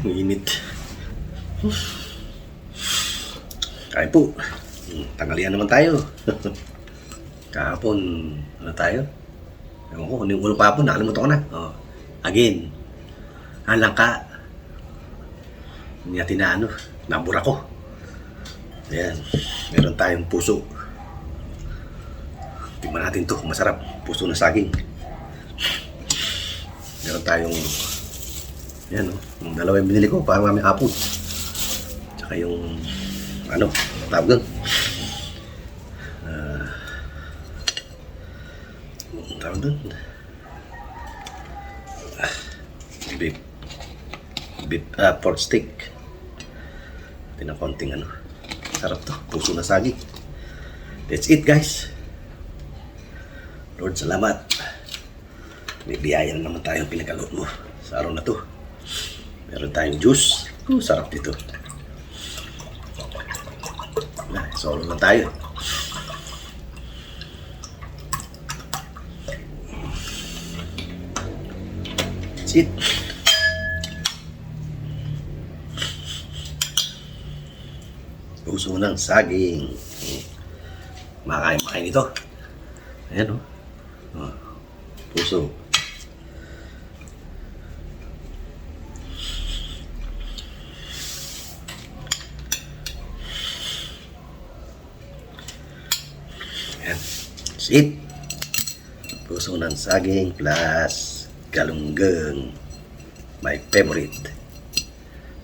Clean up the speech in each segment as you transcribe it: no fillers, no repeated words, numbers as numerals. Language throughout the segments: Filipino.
Mainit. Kain po. Tanghalian naman tayo. Kahapon, ano tayo? Ewan ko, yung ulo kahapon, nakalimutan ko na. Oh. Again, halangka. Hindi natin na ano, nabura ko. Ayan, meron tayong puso. Tingnan natin to, masarap. Puso na saging. Meron tayong, yan o, yung dalawa yung binili ko, parang maming hapon. Tsaka yung, ano, tawag doon. Tawag doon. Beef, pork steak. Ito na konting ano. Sarap to, puso na saging. That's it guys. Lord, salamat. May biyaya na naman tayong pinagkaloob mo sa araw na to. Meron tayong juice. Sarap dito. Solo na tayo. That's it. Puso ng saging. Makain ito. Ayan o. Puso. Ayan. That's it. Puso ng saging plus galunggong. My favorite.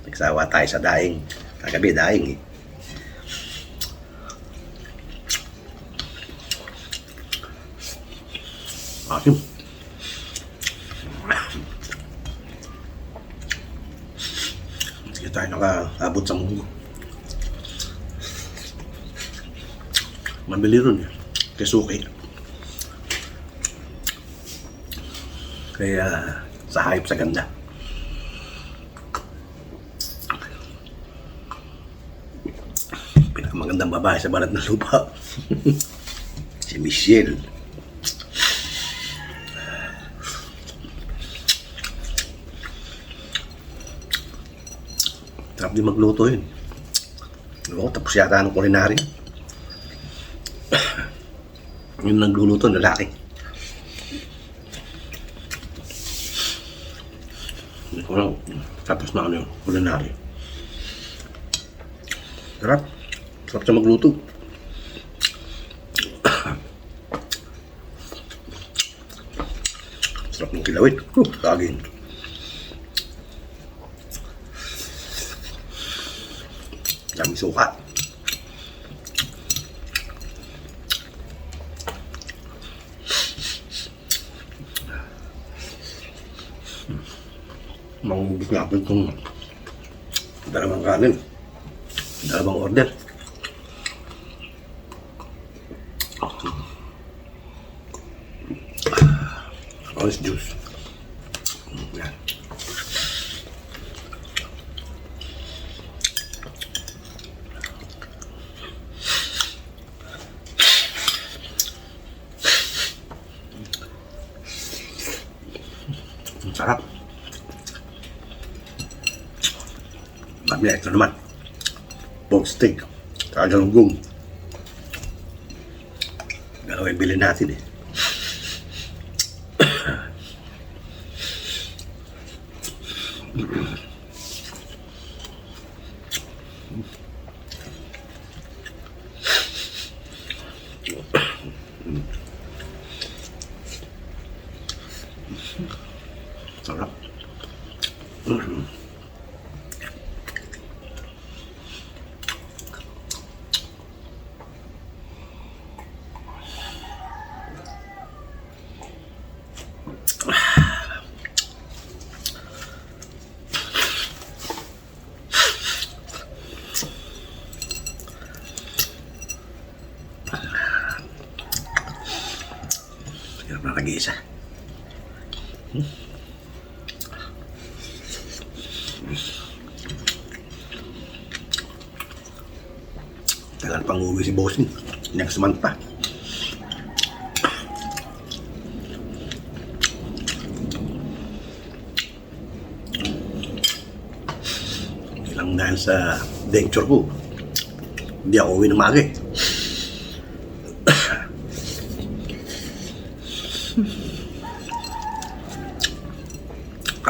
Nagsawa tayo sa daing. Kagabi daing eh. Asim. Sige tayo nakaabot sa mundo. Mabili ron eh. Kesuke. Kaya sa hype sa ganda. Pinakamagandang babae sa balat ng lupa. Si Michelle. Sarap din magluto yun. Oo, tapos yata ng kulinary. Yung nagluluto, lalaki. Well, tapos na ano yung kulinary. Sarap. Sarap siya magluto. Sarap ng kilawin. Saging. Dami suka. Mangubos natin itong dalawang kanin. Dalawang order. Orange juice. Yan. Sarap. Mamaya ito naman. Pork steak. Kagalunggong. Dalawa yung bilhin natin eh. Sarap. Hirap na nag-iisa. Tagal pang uwi si Bossing. Next month pa. Dahil sa denture ko, hindi ako uwi ng maaga eh.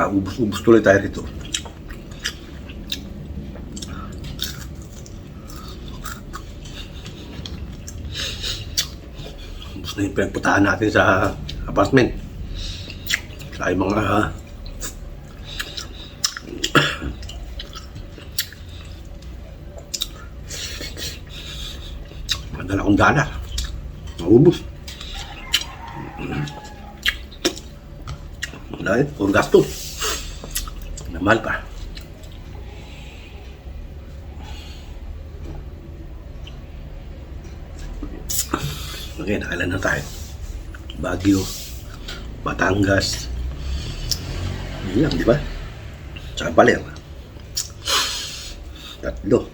Ubus-ubus tuloy tayo rito. Ubus na yung pinagpuntahan natin sa apartment. Sa mga madala kong dala. Maubos. Wala eh, puro gastos. Mahal pa. Okay, nakailan na tayo. Baguio, Batangas. Yan, di ba? Tsaka Baler. Tatlo.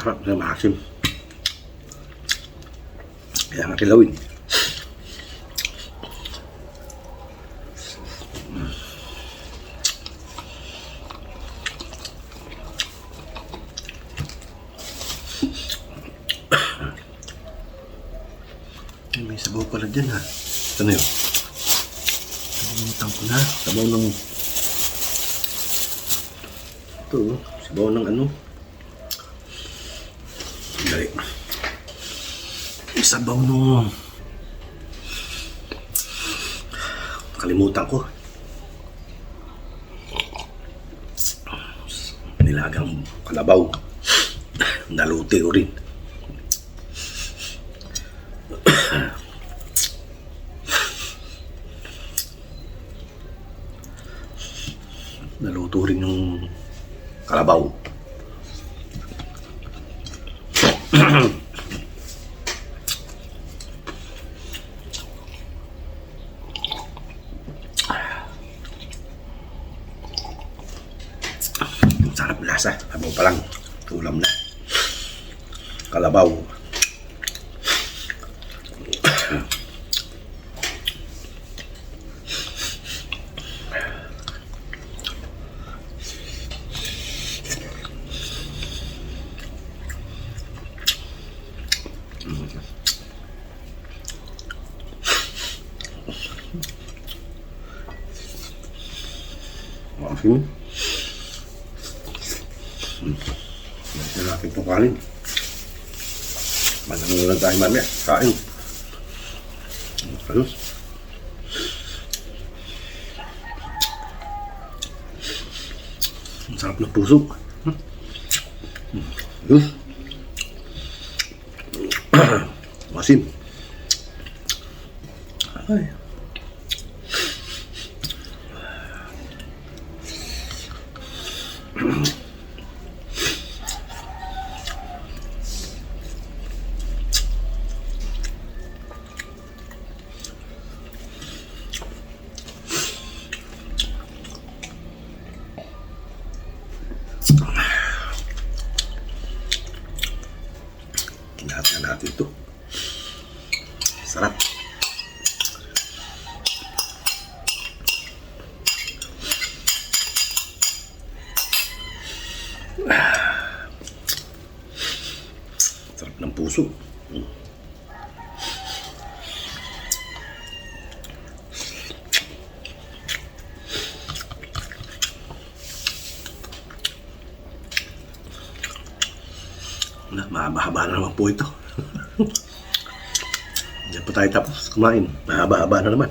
Sarap na maasim. Kaya nga kilawin. Ay, may sabaw pala dyan ha. Ito na yun. Nakalimutan ko na. Sabaw ng... Ito, sabaw ng ano. Dali. Sabaw nung... Kalimutan ko. Nilagang kalabaw. Naluti ko rin. Naluto rin yung kalabaw. Sarap lasa. Habaw pa lang. Ulam na. Kalabaw. Maasim. Masya natin itong kanin. Malamang lang tayo mamaya. Kain. Ayos. Ang sarap ng puso. Ayos. Masim. Ay. Lahat na natin ito. Sarap. Sarap ng puso. Mahaba-haba na naman po ito. Hindi po tayo tapos kumain. Mahaba-haba na naman.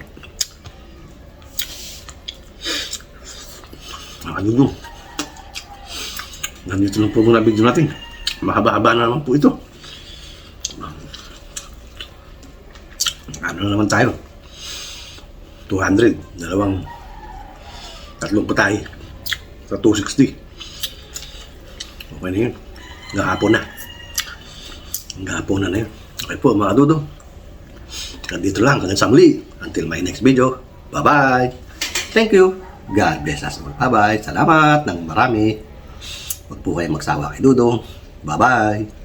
Ano nyo? Nandito lang po muna video natin. Mahaba-haba na naman po ito. Ano na naman tayo? 200. Tatlong patay. Sa 260. Okay na yun. Gahapon na. Gahapon na yun. Okay po mga dudong. Nandito lang hanggang sa muli. Until my next video. Bye-bye. Thank you. God bless us all. Bye-bye. Salamat ng marami. Huwag po kayong magsawa kay Dudong. Bye-bye.